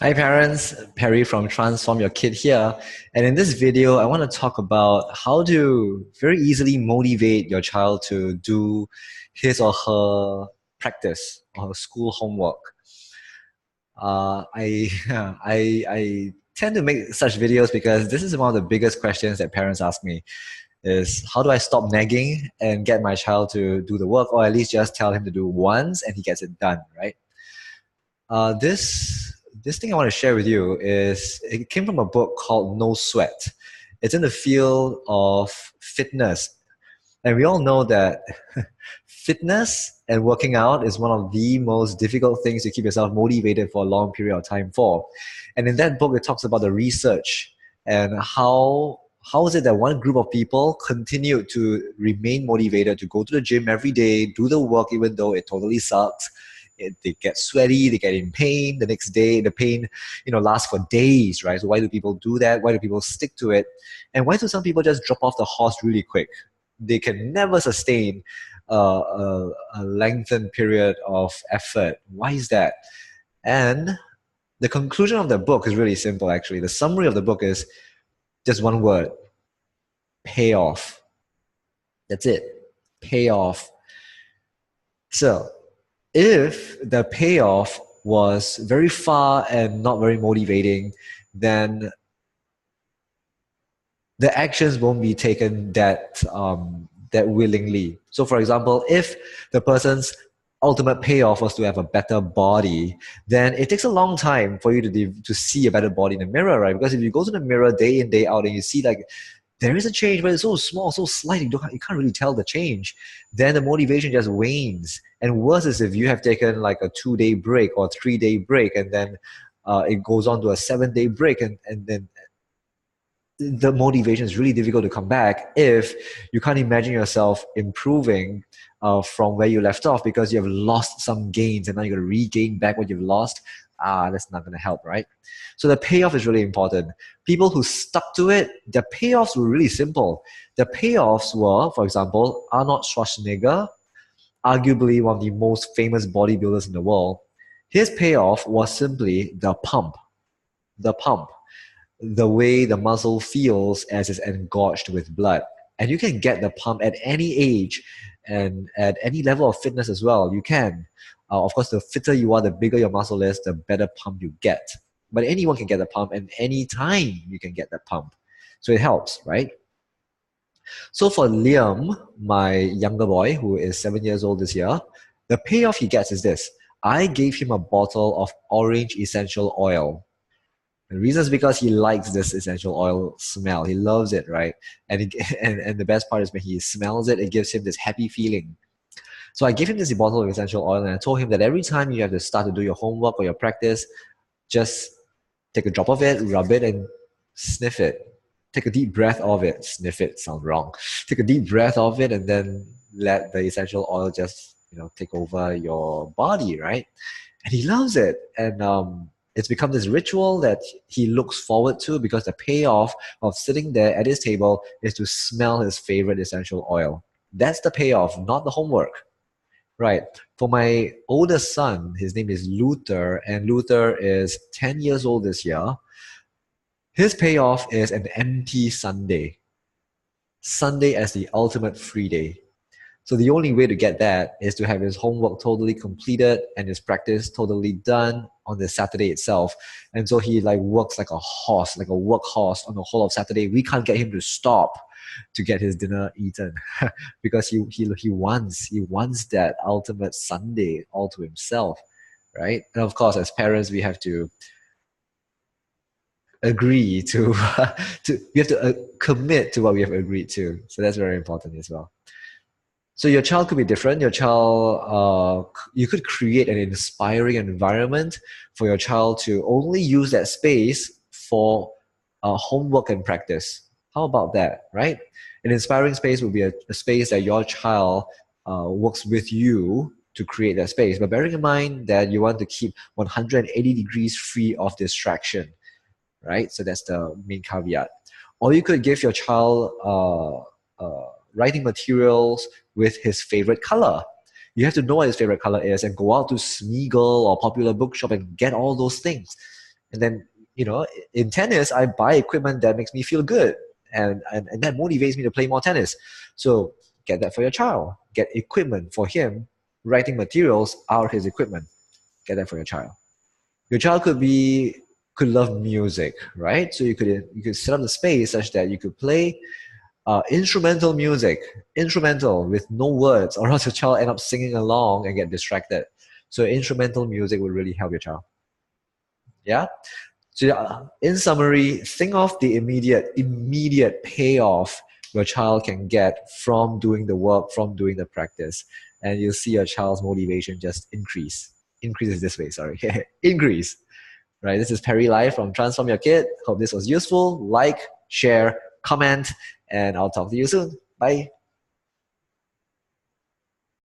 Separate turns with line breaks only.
Hi parents, Perry from Transform Your Kid here. And in this video, I want to talk about how to very easily motivate your child to do his or her practice or her school homework. I, I tend to make such videos because this is one of the biggest questions that parents ask me is how do I stop nagging and get my child to do the work, or at least just tell him to do once and he gets it done, right? This thing I want to share with you is it came from a book called No Sweat. It's in the field of fitness, and we all know that fitness and working out is one of the most difficult things to keep yourself motivated for a long period of time for. And in that book, it talks about the research and how is it that one group of people continue to remain motivated to go to the gym every day, do the work even though it totally sucks. They get sweaty, they get in pain the next day. The pain, lasts for days, right? So why do people do that? Why do people stick to it? And why do some people just drop off the horse really quick? They can never sustain a lengthened period of effort. Why is that? And the conclusion of the book is really simple, actually. The summary of the book is just one word: payoff. That's it. Payoff. So, if the payoff was very far and not very motivating, then the actions won't be taken that willingly. So, for example, if the person's ultimate payoff was to have a better body, then it takes a long time for you to see a better body in the mirror, right? Because if you go to the mirror day in, day out, and you see like there is a change, but it's so small, so slight, you can't really tell the change, then the motivation just wanes. And worse is if you have taken like a 2-day break or 3-day break, and then it goes on to a 7-day break, and then the motivation is really difficult to come back if you can't imagine yourself improving from where you left off because you have lost some gains and now you're going to regain back what you've lost. That's not going to help, right? So the payoff is really important. People who stuck to it, their payoffs were really simple. The payoffs were, for example, Arnold Schwarzenegger, arguably one of the most famous bodybuilders in the world. His payoff was simply the pump. The pump, the way the muscle feels as it's engorged with blood. And you can get the pump at any age and at any level of fitness as well. You can. Of course, the fitter you are, the bigger your muscle is, the better pump you get. But anyone can get the pump, and any time you can get that pump. So it helps, right? So for Liam, my younger boy, who is 7 years old this year, the payoff he gets is this. I gave him a bottle of orange essential oil. The reason is because he likes this essential oil smell. He loves it, right? And, and the best part is when he smells it, it gives him this happy feeling. So I gave him this bottle of essential oil, and I told him that every time you have to start to do your homework or your practice, just take a drop of it, rub it, and sniff it. Take a deep breath of it. Sniff it sounds wrong. Take a deep breath of it, and then let the essential oil just take over your body, right? And he loves it, and it's become this ritual that he looks forward to because the payoff of sitting there at his table is to smell his favorite essential oil. That's the payoff, not the homework. Right. For my oldest son, his name is Luther, and Luther is 10 years old this year. His payoff is an empty Sunday. Sunday as the ultimate free day. So the only way to get that is to have his homework totally completed and his practice totally done on the Saturday itself. And so he like works like a horse, like a workhorse on the whole of Saturday. We can't get him to stop to get his dinner eaten because he wants that ultimate Sunday all to himself, right? And of course, as parents, we have to agree to, we have to commit to what we have agreed to. So that's very important as well. So your child could be different. Your child, you could create an inspiring environment for your child to only use that space for homework and practice. How about that, right? An inspiring space would be a space that your child works with you to create that space. But bearing in mind that you want to keep 180 degrees free of distraction, right? So that's the main caveat. Or you could give your child writing materials with his favorite color. You have to know what his favorite color is and go out to Smeagol or Popular Bookshop and get all those things. And then, in tennis, I buy equipment that makes me feel good. And that motivates me to play more tennis. So get that for your child. Get equipment for him, writing materials out of his equipment. Get that for your child. Your child could love music, right? So you could set up the space such that you could play instrumental music, instrumental with no words, or else your child end up singing along and get distracted. So instrumental music would really help your child. Yeah. So in summary, think of the immediate payoff your child can get from doing the work, from doing the practice, and you'll see your child's motivation just increase. Increases this way, sorry, increase. Right. This is Perry Live from Transform Your Kid. Hope this was useful. Like, share, comment, and I'll talk to you soon. Bye.